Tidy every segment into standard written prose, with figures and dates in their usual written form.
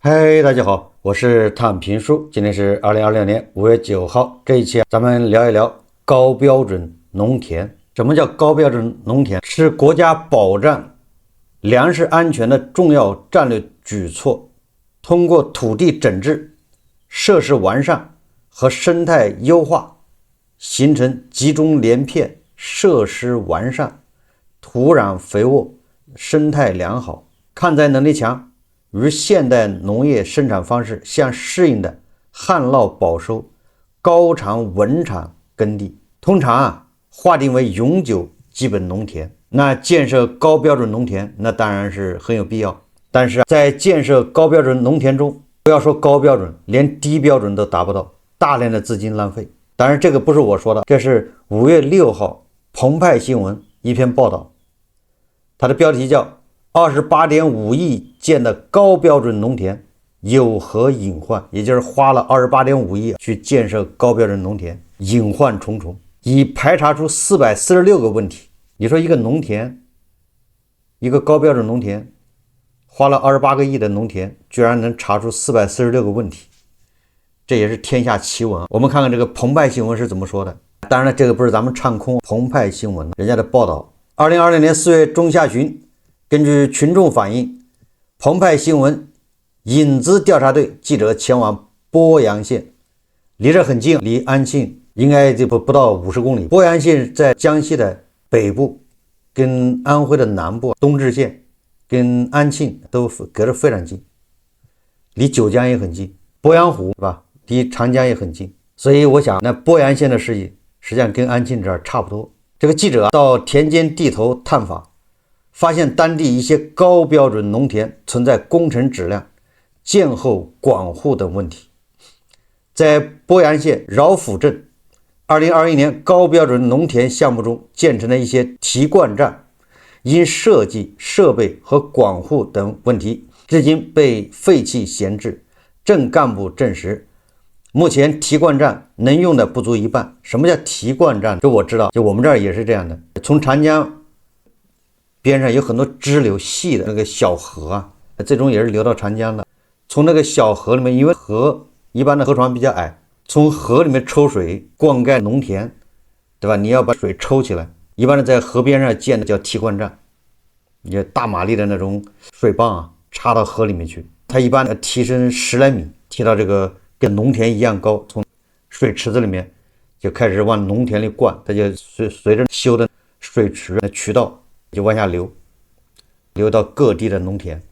嗨，大家好，我是躺平叔，今天是2026年5月9号。這一期咱們聊一聊高標準農田。什麼叫高標準農田？是國家保障糧食安全的重要戰略舉措。通過土地整治、設施完善和生態優化，形成集中連片、設施完善、土壤肥沃、生態良好、抗災能力強，與現代農業生產方式相適應的旱澇保收、高產穩產耕地，通常劃定為永久基本農田。那建設高標準農田，那當然是很有必要。但是在建設高標準農田中，不要说高標準，連低標準都達不到，大量的資金浪費。當然，這個不是我說的，這是5月6號澎湃新聞一篇報道，它的標題叫28.5億建的高標準農田有何隱患？也就是花了28.5億去建設高標準農田，隱患重重，已排查出446個問題。你說一個農田，一個高標準農田，花了28個億的農田，居然能查出446個問題，這也是天下奇聞。我們看看這個澎湃新聞是怎麼說的。當然了，這個不是咱們唱空，澎湃新聞人家的報道，2020年4月中下旬，根據群眾反映，澎湃新聞引資調查隊記者前往鄱陽縣，離這很近，離安慶應該就不到50公里。鄱陽縣在江西的北部，跟安徽的南部，東至縣跟安慶都隔得非常近，離九江也很近，鄱陽湖是吧？離長江也很近。所以我想，那鄱陽縣的事情實際上跟安慶這兒差不多。這個記者到田間地頭探訪，發現當地一些高標準農田存在工程質量、建後管護等問題。在鄱陽縣饒府鎮2021年高標準農田項目中建成的一些提灌站，因設計、設備和管護等問題，至今被廢棄閒置。鎮幹部證實，目前提灌站能用的不足一半。什麼叫提灌站？這我知道，就我們這兒也是這樣的。從長江邊上有很多支流，細的那個小河啊，最終也是流到長江的。從那個小河裡面，因為河一般的河床比較矮，從河裡面抽水灌溉農田，對吧？你要把水抽起來，一般的在河邊上建的叫提灌站，也大馬力的那種水泵啊，插到河裡面去。它一般提升10来米，提到这個跟農田一樣高，從水池子裡面就開始往農田裡灌，它就隨着修的水池的渠道就往下流到各地的農田，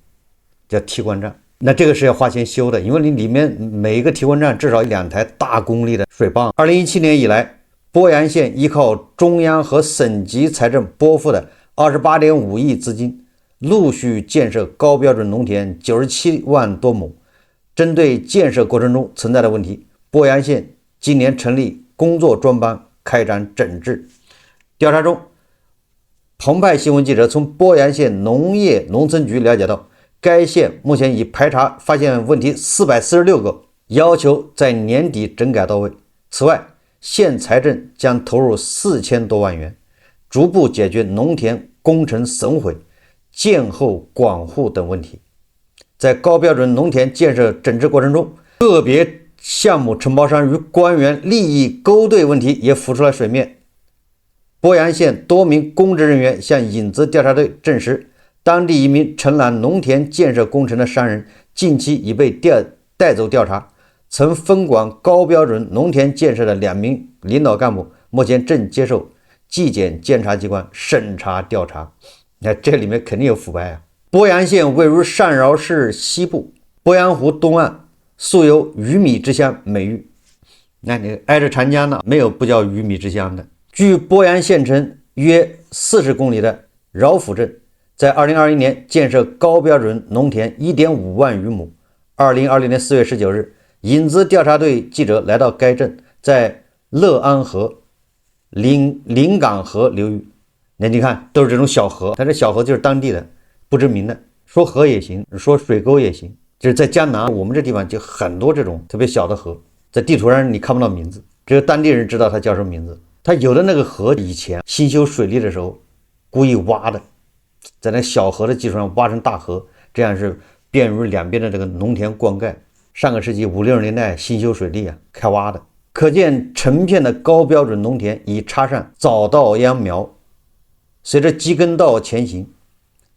叫提灌站。那這個是要花錢修的，因為你裡面每一個提灌站至少2台大功率的水泵。2017年以來，鄱陽縣依靠中央和省級財政撥付的28.5億資金，陸續建設高標準農田97萬多畝。針對建設過程中存在的問題，鄱陽縣今年成立工作專班，開展整治。調查中，澎湃新聞記者從鄱陽縣農業農村局了解到，該縣目前已排查發現問題446個，要求在年底整改到位。此外，縣財政將投入4000多萬元，逐步解決農田工程損毀、建後管護等問題。在高標準農田建設整治過程中，個別項目承包商與官員利益勾兌問題也浮出了水面。鄱陽縣多名公職人員向引資調查隊證實，當地一名承攬農田建設工程的商人近期已被帶走調查，曾分管高標準農田建設的2名領導幹部目前正接受紀檢監察機關審查調查。那這裡面肯定有腐敗啊！鄱陽縣位於上饒市西部，鄱陽湖東岸，素有魚米之鄉美譽。那你挨着長江呢，沒有不叫魚米之鄉的。距鄱陽縣城約40公里的饒府鎮，在2021年建設高標準農田1.5萬餘畝。2020年4月19日，引資調查隊記者來到該鎮，在樂安河、臨港河流域，那你看都是這種小河，它這小河就是當地的不知名的，說河也行，說水溝也行。就是在江南，我們這地方就很多這種特別小的河，在地圖上你看不到名字，只有當地人知道它叫什麼名字。它有的那个河以前新修水利的时候故意挖的，在那小河的基礎上挖成大河，这样是便於兩邊的這個農田灌溉。上個世紀50、60年代新修水利開挖的，可見成片的高標準農田已插上早稻秧苗，隨着基根道前行，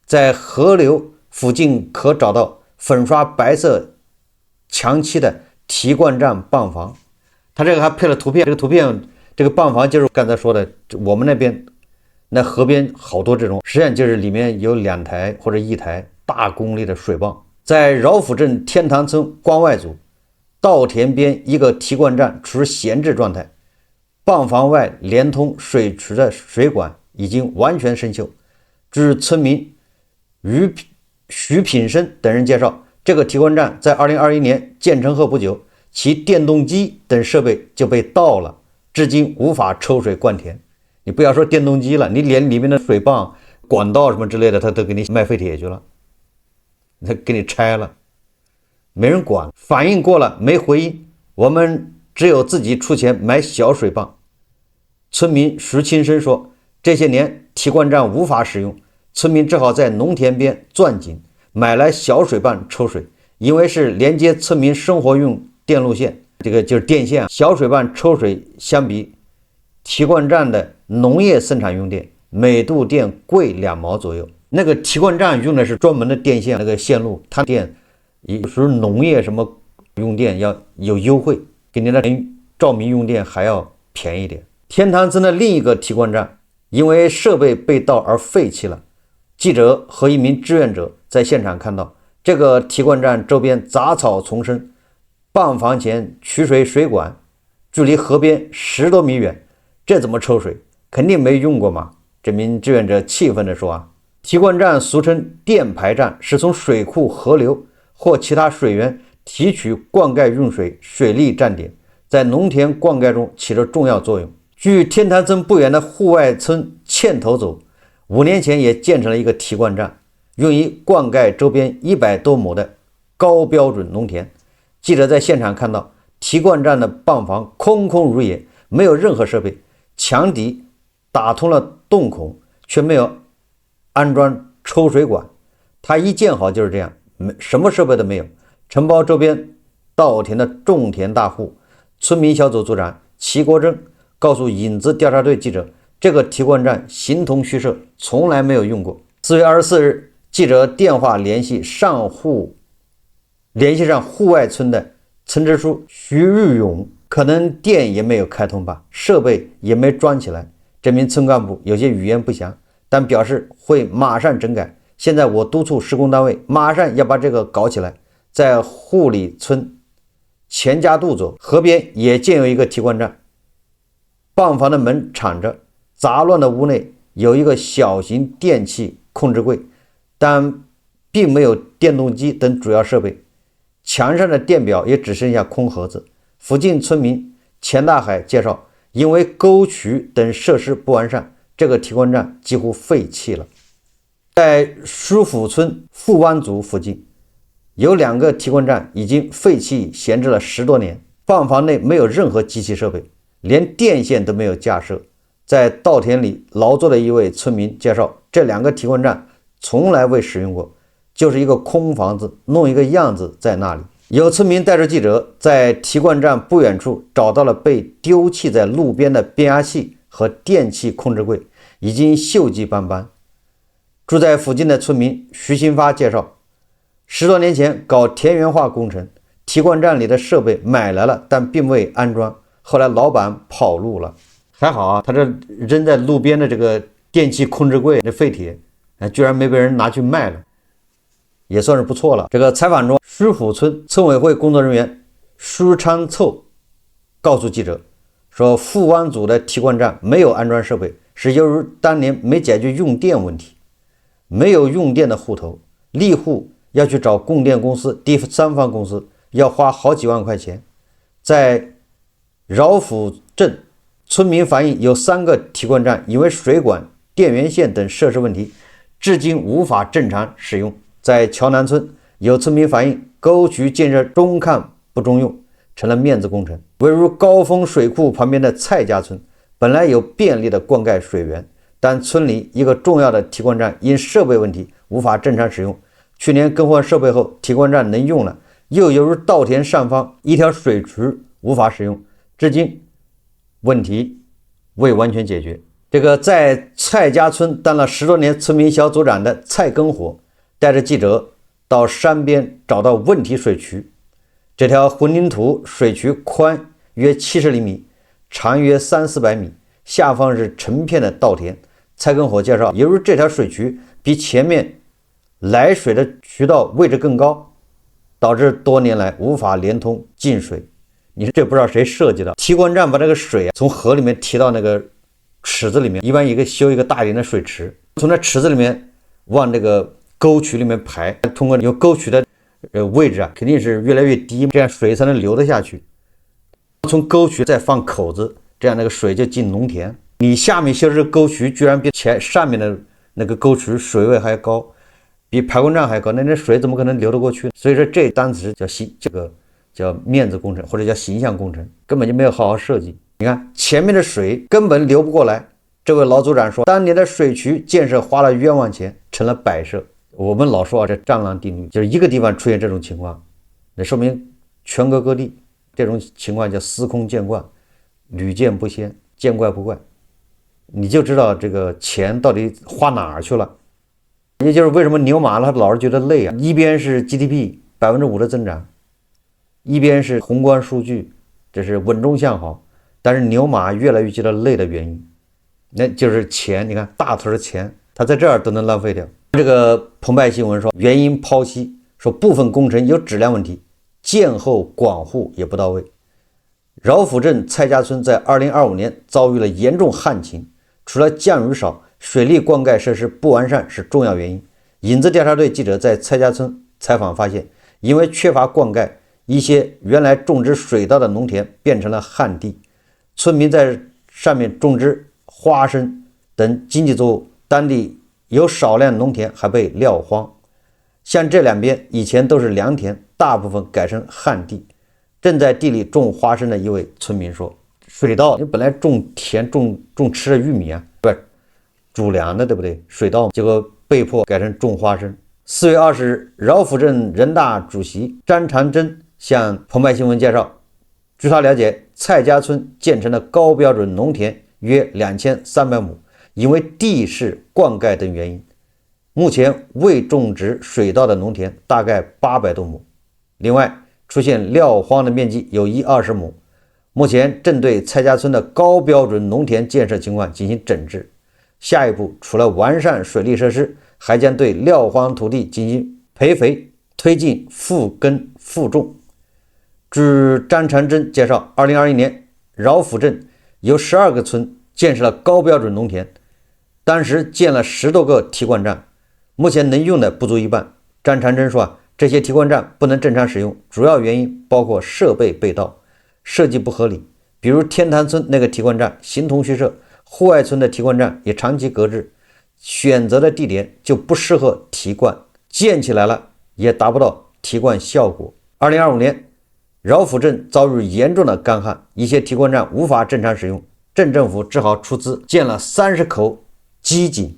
在河流附近可找到粉刷白色牆漆的提灌站泵房。它這個還配了圖片，這個图片這個泵房就是剛才說的我們那邊那河邊好多這種，實際上就是裡面有2台或者1台大功率的水泵。在饒府鎮天堂村关外组稻田邊一個提灌站處於閒置狀態，泵房外連通水池的水管已經完全生鏽。據村民徐品生等人介紹，這個提灌站在2021年建成後不久，其電動機等設備就被盜了，至今無法抽水灌田。你不要說電動機了，你連裡面的水泵、管道什麼之類的，他都給你賣廢鐵去了，他給你拆了，沒人管。反映過了沒回音，我們只有自己出錢買小水泵。村民徐清生說，這些年提灌站無法使用，村民只好在農田邊鑽井買來小水泵抽水，因為是連接村民生活用電路線，這個就是電線。小水泵抽水相比提灌站的農業生產用電，每度電貴2毛左右。那個提灌站用的是專門的電線，那個線路，它電有時候農業什麼用電要有優惠，给你的照明用電還要便宜一點。天堂村的另一個提灌站因為設備被盜而廢棄了。記者和一名志願者在現場看到，這個提灌站周邊雜草叢生，泵房前取水水管距離河邊10多米遠，這怎麼抽水？肯定沒用過嘛。這名志願者氣憤地說提灌站俗稱電排站，是從水庫、河流或其他水源提取灌溉用水水利站點，在農田灌溉中起着重要作用。距天坛村不遠的戶外村堑頭走，5年前也建成了一個提灌站，用於灌溉周邊100多畝的高標準農田。記者在現場看到，提灌站的泵房空空如也，沒有任何設備，牆底打通了洞孔，卻沒有安裝抽水管。它一建好就是這樣，什麼設備都沒有。承包周邊稻田的種田大戶村民小組組長齊國正告訴影子調查隊記者，這個提灌站形同虛設，從來沒有用過。4月24日，記者電話聯繫上戶外村的村支書徐玉勇，可能電也沒有開通吧，設備也沒裝起來。這名村幹部有些語言不詳，但表示會馬上整改。現在我督促施工單位馬上要把這個搞起來。在戶里村錢家渡左河邊也建有一個提灌站，泵房的門敞着，雜亂的屋內有一個小型電器控制櫃，但並沒有電動機等主要設備，牆上的電表也只剩下空盒子。附近村民錢大海介紹，因為溝渠等設施不完善，這個提灌站幾乎廢棄了。在舒府村富灣組附近有2個提灌站已經廢棄閒置了10多年，泵房內沒有任何機器設備，連電線都沒有架設。在稻田裡勞作的一位村民介紹，這2個提灌站從來未使用過，就是一個空房子，弄一個樣子在那裡。有村民帶着記者在提灌站不遠處找到了被丟棄在路邊的变壓器和電器控制櫃，已經鏽跡斑斑。住在附近的村民徐新發介紹，10多年前搞田園化工程，提灌站裡的設備買來了，但並未安裝，後來老板跑路了。還好啊，他這扔在路邊的這個電器控制櫃的廢鐵，居然沒被人拿去賣了，也算是不錯了。這個採訪中，舒府村村委會工作人員舒昌湊告訴記者說，富灣組的提灌站沒有安裝設備，是由於當年沒解決用電問題，沒有用電的戶頭，立戶要去找供電公司、第三方公司，要花好幾萬塊錢。在饒府鎮，村民反映有3個提灌站因為水管、電源線等設施問題，至今無法正常使用。在橋南村，有村民反映溝渠建設中看不中用，成了面子工程。位於高峰水庫旁邊的蔡家村，本來有便利的灌溉水源，但村裡一個重要的提灌站因設備問題無法正常使用，去年更換設備後，提灌站能用了，又由於稻田上方一條水渠無法使用，至今問題未完全解決。這個在蔡家村當了10多年村民小組長的蔡根火，帶着記者到山邊找到問題水渠。這條混凝土水渠寬約70厘米，長約300-400米，下方是成片的稻田。蔡根火介紹，由於這條水渠比前面來水的渠道位置更高，導致多年來無法連通進水。你說這不知道誰設計的？提灌站把這個水從河裡面提到那個池子裡面，一般修一個大一點的水池，從那池子裡面往這個溝渠裡面排，通過有溝渠的位置肯定是越來越低，這樣水才能流得下去。從溝渠再放口子，這樣那個水就進農田。你下面修的這個溝渠居然比上面的那個溝渠水位還高，比排灌站還高，那水怎麼可能流得過去？所以說這单詞叫面子工程，或者叫形象工程，根本就沒有好好設計。你看前面的水根本流不過来。這位老組長說，當年的水渠建設花了冤枉錢，成了擺設。我們老說這蟑螂定律，就是一個地方出現這種情況，那說明全國各地這種情況叫司空見慣，屢見不鮮，見怪不怪。你就知道這個錢到底花哪兒去了。也就是為什麼牛馬他老是覺得累啊，一邊是 GDP 5%的增長，一邊是宏觀數據，這是穩中向好，但是牛馬越來越觉得累的原因，那就是錢。你看大头的錢，他在這兒都能浪費掉。這個澎湃新聞說，原因剖析說部分工程有質量問題，建後廣護也不到位。饒府鎮蔡家村在2025年遭遇了嚴重旱情，除了降雨少，水利灌溉設施不完善是重要原因。影子調查隊記者在蔡家村採訪發現，因為缺乏灌溉，一些原來種植水稻的農田變成了旱地，村民在上面種植花生等經濟作物，當地有少量農田還被撂荒。像這兩邊以前都是良田，大部分改成旱地。正在地裡種花生的一位村民說，水稻你本來種田种吃的玉米啊，不是主粮的，对不对？水稻結果被迫改成種花生。4月20日，饒府镇人大主席张長征向澎湃新聞介紹，據他了解，蔡家村建成的高標準農田約2300畝，因為地勢、灌溉等原因，目前未種植水稻的農田大概800多畝。另外出現撂荒的面積有120畝，目前正對蔡家村的高標準農田建設情況進行整治。下一步除了完善水利設施，還將對撂荒土地進行培肥，推進復耕復種。據張長征介紹，2021年饒府鎮有12個村建設了高標準農田，當時建了10多個提灌站，目前能用的不足一半。張長征說這些提灌站不能正常使用，主要原因包括設備被盜、設計不合理，比如天堂村那個提灌站形同虛設，戶外村的提灌站也長期擱置，選擇的地點就不適合提灌，建起來了也達不到提灌效果。2025年饒府鎮遭遇嚴重的乾旱，一些提灌站無法正常使用，鎮政府只好出資建了30口机井，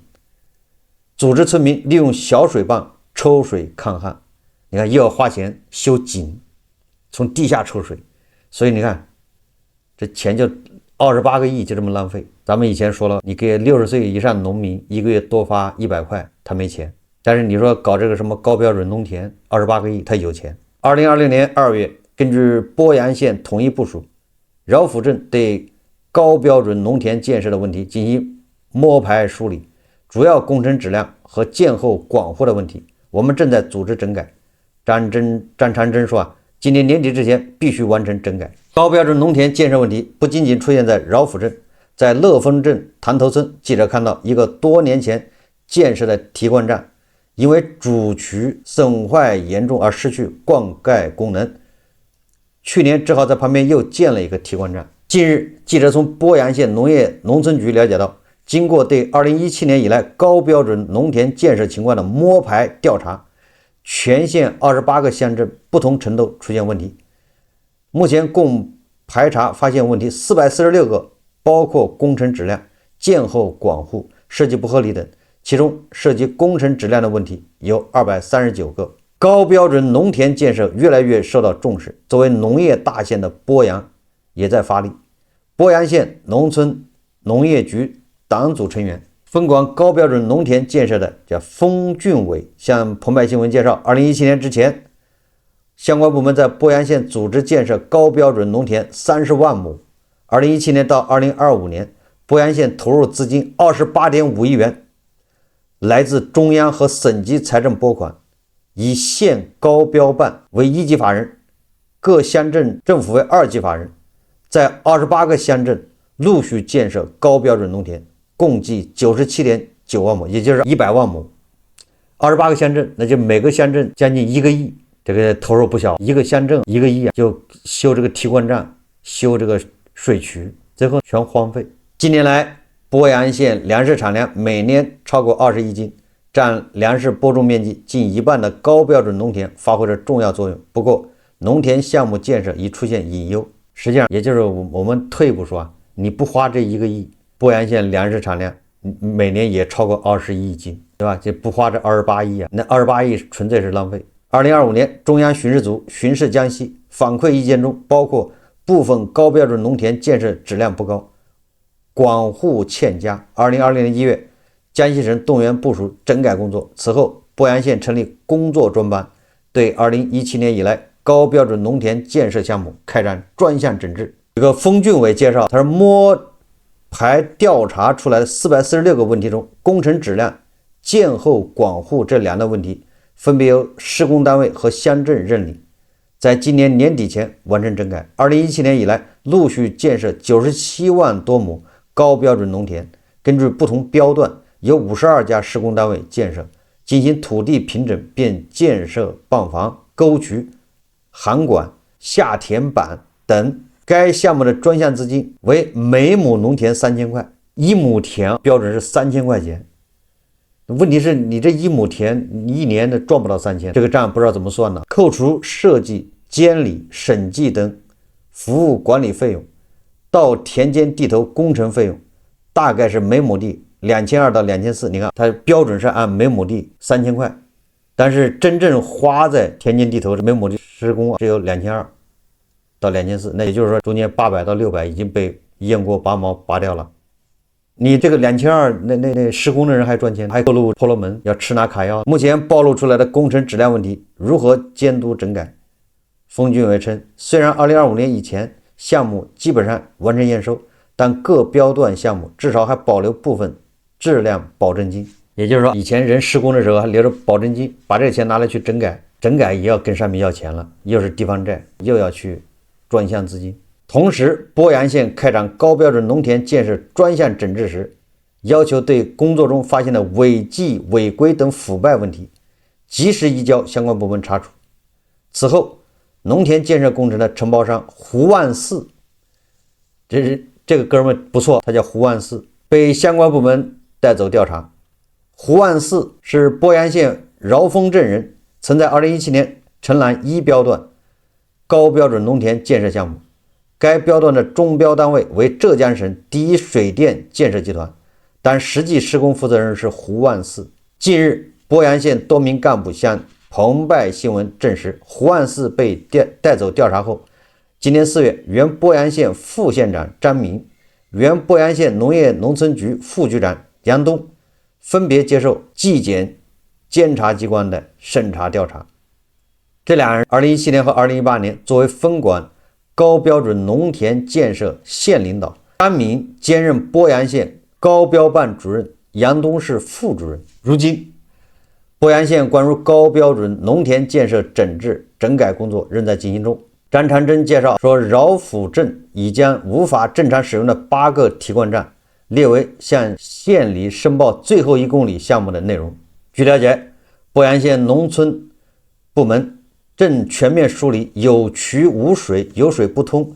組織村民利用小水泵抽水抗旱。你看又要花錢修井，從地下抽水，所以你看這錢就28個億就這麼浪費。咱們以前說了，你給60歲以上農民一個月多發100塊，他沒錢，但是你說搞這個什麼高標準農田28個億，他有錢。2020年2月，根據鄱陽縣統一部署，饒府鎮對高標準農田建設的問題進行摸排梳理，主要工程質量和建後廣護的問題，我們正在組織整改。張長征說今年年底之前必須完成整改。高標準農田建設問題不僅僅出現在饒府鎮，在樂豐鎮塘頭村，記者看到一個多年前建設的提灌站，因為主渠損壞嚴重而失去灌溉功能，去年只好在旁邊又建了一個提灌站。近日，記者從鄱陽縣農業農村局了解到，經過对2017年以來高標準農田建設情況的摸排調查，全縣28個鄉鎮不同程度出現問題，目前共排查發現問題446個，包括工程質量、建後廣護、設計不合理等，其中涉及工程質量的問題有239個。高標準農田建設越來越受到重視，作為農業大縣的鄱陽也在發力。鄱陽縣農村農業局黨組成員，分管高標準農田建設的叫封俊偉向澎湃新聞介紹，2017年之前，相關部門在鄱陽縣組織建設高標準農田30萬畝。2017年到2025年，鄱陽縣投入資金28.5億元，來自中央和省級財政撥款，以縣高標辦為1級法人，各鄉鎮政府為2級法人，在28個鄉鎮陸續建設高標準農田，共計97.9萬畝，也就是100萬畝。28個鄉鎮，那就每個鄉鎮將近1個億，這個投入不小。一個鄉鎮1個億就修這個提灌站，修這個水渠，最後全荒廢。近年來，鄱陽縣糧食產量每年超過20億斤，占糧食播種面積近1半的高標準農田發揮着重要作用。不過，農田項目建設已出現隱憂。實際上，也就是我們退一步說，你不花這1個億，鄱陽縣糧食產量每年也超過21億斤，對吧？就不花這28億啊，那28億純粹是浪費。2025年，中央巡視組巡視江西，反饋意見中包括部分高標準農田建設質量不高，管護欠佳。2020年1月，江西省動員部署整改工作。此後，鄱陽縣成立工作專班，对2017年以来高標準農田建設項目開展專項整治。這個封俊偉介紹，他說摸排調查出來的446個問題中，工程質量、建後管護這2個問題分別由施工單位和鄉鎮認領，在今年年底前完成整改。2017年以來，陸續建設97萬多畝高標準農田，根據不同標段，由52家施工單位建設，進行土地平整，並建設泵房、溝渠、涵管、下填板等。該項目的專項資金為每畝農田3000塊，1畝田標準是3000塊錢。問題是你這1畝田你1年的賺不到3000，這個賬不知道怎麼算呢？扣除設計、監理、審計等服務管理費用，到田間地頭工程費用，大概是每畝地2200到2400。你看它標準是按每畝地3000塊，但是真正花在田間地头每畝地施工只有2200到2400，那也就是说中间800到600已经被雁过拔毛拔掉了。你这個2200，那施工的人還賺錢，還購入婆羅門，要吃拿卡要。目前暴露出來的工程質量問題如何監督整改？封俊偉稱，雖然2025年以前項目基本上完成驗收，但各標段項目至少還保留部分質量保證金。也就是說，以前人施工的時候還留着保證金，把這個錢拿來去整改，整改也要跟上面要錢了，又是地方債，又要去專項資金。同時，鄱陽縣開展高標準農田建設專項整治時，要求對工作中發現的違紀違規等腐敗問題及時移交相關部門查處。此後，農田建設工程的承包商胡萬四，這個哥們不錯，他叫胡萬四，被相關部門帶走調查。胡萬四是鄱陽縣饒豐鎮人，曾在2017年承攬1標段高標準農田建設項目，該標段的中標單位為浙江省第一水電建設集團，但實際施工負責人是胡萬四。近日，鄱陽縣多名幹部向澎湃新聞證實，胡萬四被帶走調查後，今年4月，原鄱陽縣副縣長張明、原鄱陽縣農業農村局副局長楊東分別接受紀檢監察機關的審查調查。這兩人2017年和2018年作為分管高標準農田建設縣領導，張明兼任鄱陽縣高標辦主任，楊東是副主任。如今，鄱陽縣關於高標準農田建設整治整改工作仍在進行中。張長征介紹說，饒府鎮已將無法正常使用的8個提灌站列為向縣裡申報最後1公里項目的內容。據了解，鄱陽縣農村部門正全面梳理有渠無水、有水不通、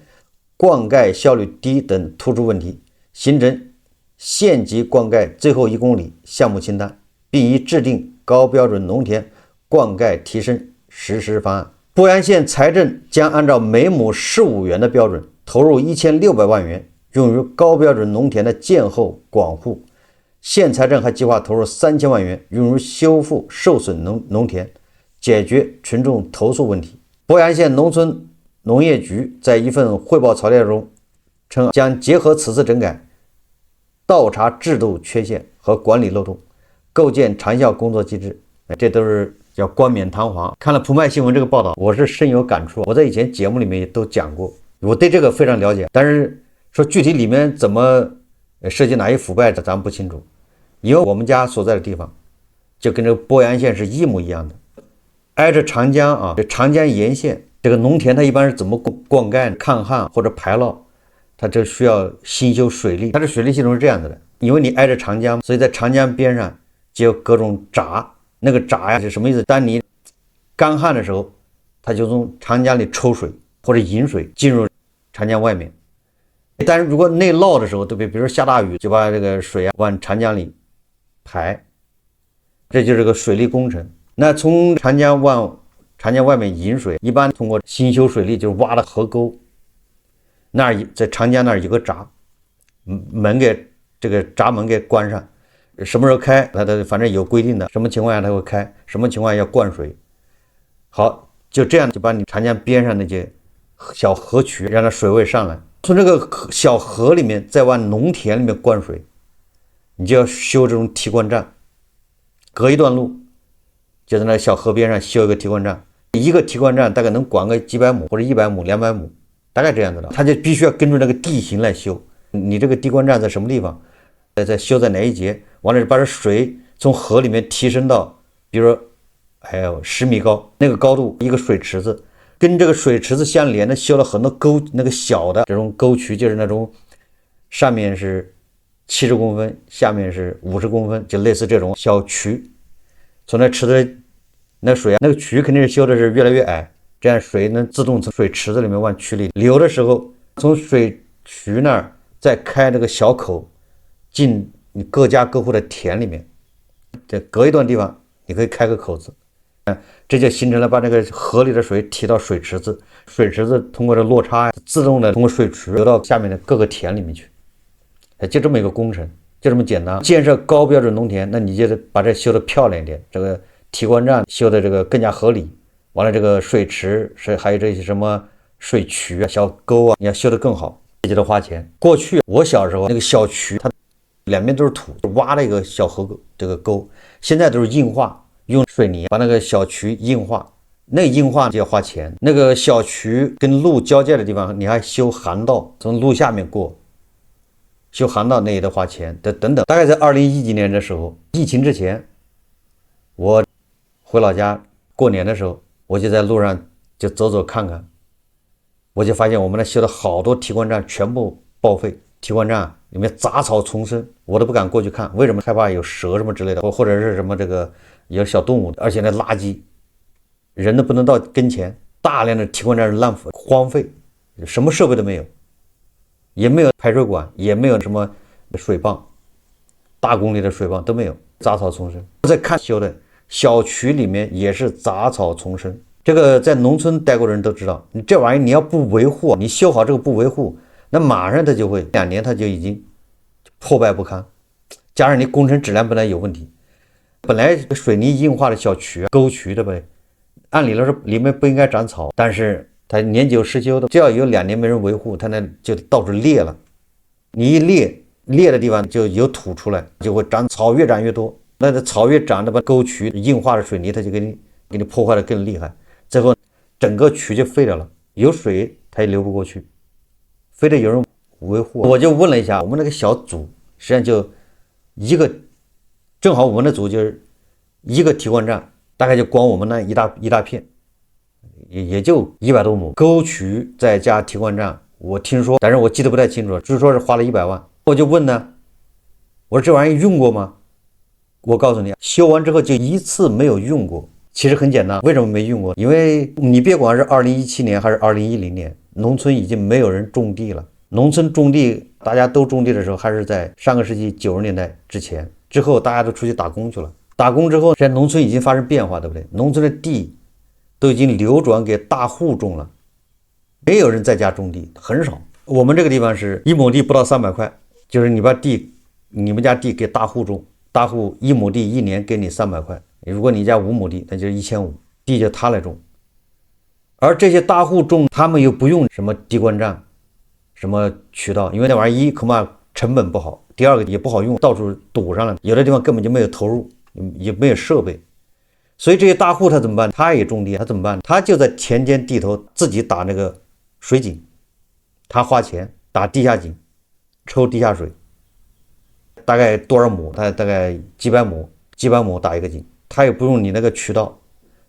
灌溉效率低等突出問題，形成縣級灌溉最後1公里項目清單，並已制定高標準農田灌溉提升實施方案。鄱陽縣財政將按照每畝15元的標準，投入1600萬元，用於高標準農田的建後管護、縣財政還計劃投入3000萬元，用於修復受損農田，解決群眾投訴問題。鄱陽縣農村農業局在一份匯報材料中稱，將結合此次整改，調查制度缺陷和管理漏洞，構建長效工作機制。這都是叫冠冕堂皇。看了澎湃新聞這個報道，我是深有感觸。我在以前節目裡面也都講過，我對這個非常了解。但是說具體裡面怎麼涉及哪些腐敗，咱們不清楚。因為我們家所在的地方就跟這個鄱陽縣是一模一樣的，挨着長江啊，這長江沿線這個農田它一般是怎麼灌溉、抗旱或者排澇，它就需要新修水利。它的水利系統是這樣子的，因為你挨着長江，所以在長江邊上就有各種闸。那個闸呀是什麼意思？当你干旱的時候，它就從長江裡抽水或者引水進入長江外面。但是如果内澇的時候，对不对？比如说下大雨，就把这个水啊往长江裡排，這就是個水利工程。那從長江往長江外面引水，一般通過新修水利，就是挖的河溝，那兒在長江那兒有個閘，門給這個閘門給關上。什麼時候開，它反正有規定的，什麼情況下它會開，什麼情況下要灌水。好，就這樣就把你長江邊上那些小河渠讓它水位上來，從這個小河裡面再往農田裡面灌水，你就要修這種提灌站，隔一段路就在那小河邊上修一個提灌站，一個提灌站大概能管個幾百畝或者100畝200畝，大概這樣子的。它就必須要根據那個地形來修，你這個提灌站在什麼地方，再修在哪一節，完了把這水從河裡面提升到比如說還有10米高，那個高度一個水池子，跟這個水池子相連的修了很多溝，那個小的這種溝渠，就是那種上面是70公分，下面是50公分，就類似這種小渠。從那池子那水啊，那個渠肯定是修的是越來越矮，這樣水能自動從水池子裡面往渠裡流的時候，從水渠那兒再開那個小口進你各家各戶的田裡面，這隔一段地方你可以開個口子，這就形成了把那個河裡的水提到水池子，水池子通過這落差自動的通過水池流到下面的各個田裡面去，就這麼一個工程，就這麼簡單。建設高標準農田，那你就得把這修得漂亮一點，這個提灌站修的這個更加合理，完了這個水池是還有這些什麼水渠啊、小溝啊，你要修得更好，這就得花錢。過去我小時候那個小渠它兩邊都是土，挖了一個小河這個溝，現在都是硬化，用水泥把那個小渠硬化，那個硬化就要花錢。那個小渠跟路交界的地方，你還修涵道，從路下面過，修涵道那也得花錢，等等。大概在2010幾年的時候，疫情之前，我回老家過年的時候，我就在路上就走走看看，我就發現我們那修的好多提灌站全部報廢，提灌站裡面雜草叢生，我都不敢過去看，為什麼？害怕有蛇什麼之類的，或者是什麼這個有小動物，而且那垃圾人都不能到跟前，大量的提灌站是浪費荒廢，什麼設備都沒有，也沒有排水管，也沒有什麼水泵，大功率的水泵都沒有，雜草叢生。再看修的小渠裡面也是雜草叢生，這個在農村待過的人都知道，你這玩意你要不維護，你修好這個不維護，那馬上它就會2年它就已經破敗不堪，加上你工程質量本來有問題，本來水泥硬化的小渠溝渠對不對？按理來說裡面不應該長草，但是它年久失修的，只要有2年沒人維護，它那就到處裂了。你一裂的地方就有土出來，就會長草，越長越多。那草越長，那把溝渠硬化的水泥它就給你破壞的更厲害，最後整個渠就廢掉了，有水它也流不過去，非得有人維護。我就問了一下我們那個小組，實際上就一個，正好我們的組就是一個提灌站，大概就光我們那一大片，也就100多畝溝渠再加提灌站，我聽說，但是我記得不太清楚，據說是花了100萬。我就問呢，我說這玩意用過嗎？我告訴你，修完之後就一次沒有用過。其實很簡單，為什麼沒用過？因為你別管是2017年還是2010年，農村已經沒有人種地了。農村種地，大家都種地的時候還是在上個世紀90年代之前，之後大家都出去打工去了。打工之後，現在農村已經發生變化，對不對？農村的地都已經流轉給大戶種了，沒有人在家種地，很少。我們這個地方是1畝地不到300塊，就是你把地你們家地給大戶種，大戶1亩地1年給你300塊，如果你家5亩地，那就是1500，地就他来種。而这些大戶種，他們又不用什麼滴灌站、什麼渠道，因為那玩意兒恐怕成本不好，第二個也不好用，到處堵上了，有的地方根本就沒有投入，也没有設備。所以這些大戶他怎麼辦？他也種地，他怎麼辦？他就在田間地頭自己打那個水井，他花錢打地下井，抽地下水，大概多少畝？他大概幾百畝打一個井，他也不用你那個渠道，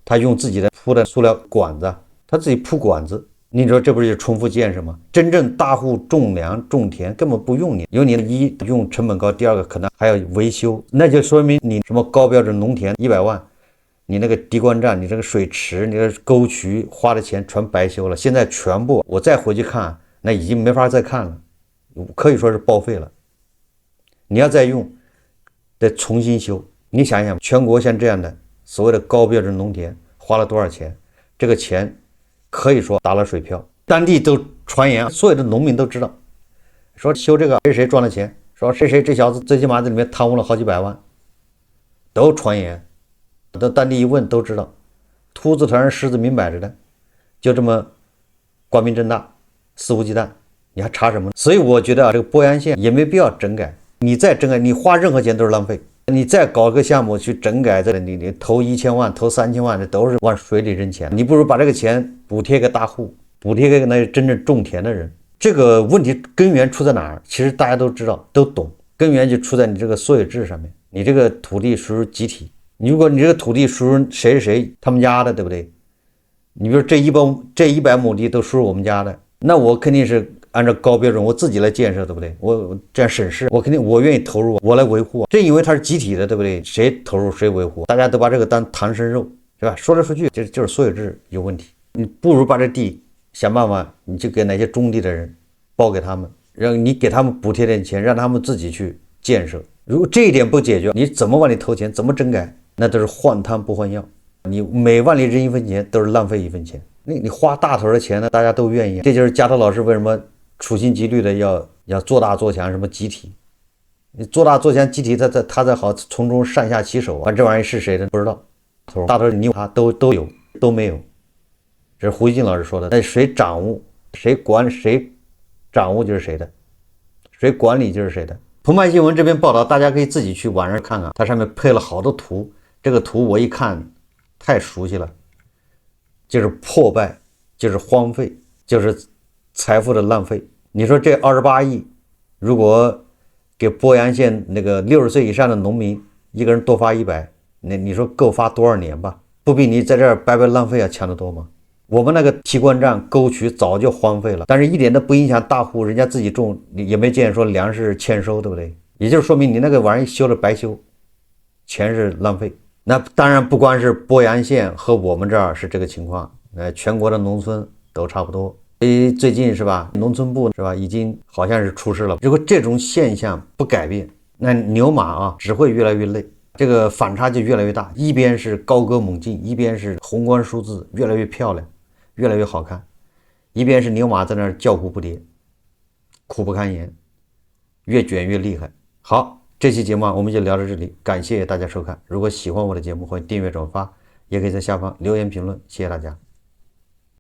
他用自己的鋪的塑料管子，他自己鋪管子。你說這不是重複建設嗎？真正大戶種糧種田根本不用你，有你一用成本高，第二個可能還要維修，那就說明你什麼高標準農田100萬，你那個滴灌站，你這個水池，你的溝渠花的錢全白修了。現在全部我再回去看，那已經沒法再看了，可以說是報廢了。你要再用，得重新修。你想想，全國像这樣的所謂的高標準農田花了多少錢？這個錢可以說打了水漂，當地都傳言，所有的農民都知道，說修這個誰賺了錢，說誰這小子最起碼在裡面貪污了好幾百萬，都傳言，到當地一問都知道，禿子團是獅子明擺着的，就這麼光明正大，肆無忌憚，你還查什麼？所以我覺得啊，這個鄱陽縣也沒必要整改，你再整改，你花任何錢都是浪費。你再搞個項目去整改，你投1000萬、投3000萬，這都是往水裡扔錢。你不如把這個錢補貼給大戶，補貼給那些真正種田的人。這個問題根源出在哪兒？其實大家都知道，都懂。根源就出在你這個所有制上面。你這個土地屬於集體，如果你這個土地屬於誰誰他們家的，對不對？你比如這100畝地都屬於我們家的，那我肯定是按照高標準，我自己來建設，對不對？我這樣審視，我肯定我願意投入，我來維護。正因為它是集體的，對不对？誰投入誰維護，大家都把這個當唐僧肉，是吧？說來說去就是所有制有問題。你不如把這地想辦法，你就給那些種地的人包給他們，讓你給他們補貼點錢，讓他們自己去建設。如果這一點不解決，你怎麼往裡投錢，怎麼整改，那都是換湯不換藥。你每往裡扔1分錢，都是浪費1分錢。你花大頭的錢呢，大家都願意。這就是加藤老師為什麼處心積慮的要做大做強，什麼集體，你做大做強集體，他才好從中上下其手啊。這玩意是誰的不知道，大头你他都有都没有，這是胡一靜老師說的。那誰掌握誰管誰掌握就是誰的，誰管理就是誰的。澎湃新聞這邊報道，大家可以自己去網上看看，它上面配了好多圖，這個圖我一看太熟悉了，就是破敗，就是荒廢，就是財富的浪費。你說這28億，如果給鄱陽縣那個60歲以上的農民一個人多發100，那你說夠發多少年吧？不比你在這兒白白浪費要強得多嗎？我們那個提灌站溝渠早就荒廢了，但是一點都不影響大戶，人家自己種，也沒見說糧食欠收，對不對？也就是說明你那個玩意修了白修，錢是浪費。那當然不光是鄱陽縣和我們這兒是這個情況，全國的農村都差不多。最近是吧，農村部是吧，已經好像是出事了。如果這種現象不改變，那牛馬啊只會越來越累，這個反差就越來越大。一邊是高歌猛進，一邊是宏觀數字越來越漂亮，越來越好看，一邊是牛馬在那兒叫苦不迭，苦不堪言，越捲越厲害。好，這期節目我們就聊到這裡，感謝大家收看。如果喜歡我的節目，歡迎訂閱轉發，也可以在下方留言評論，謝謝大家。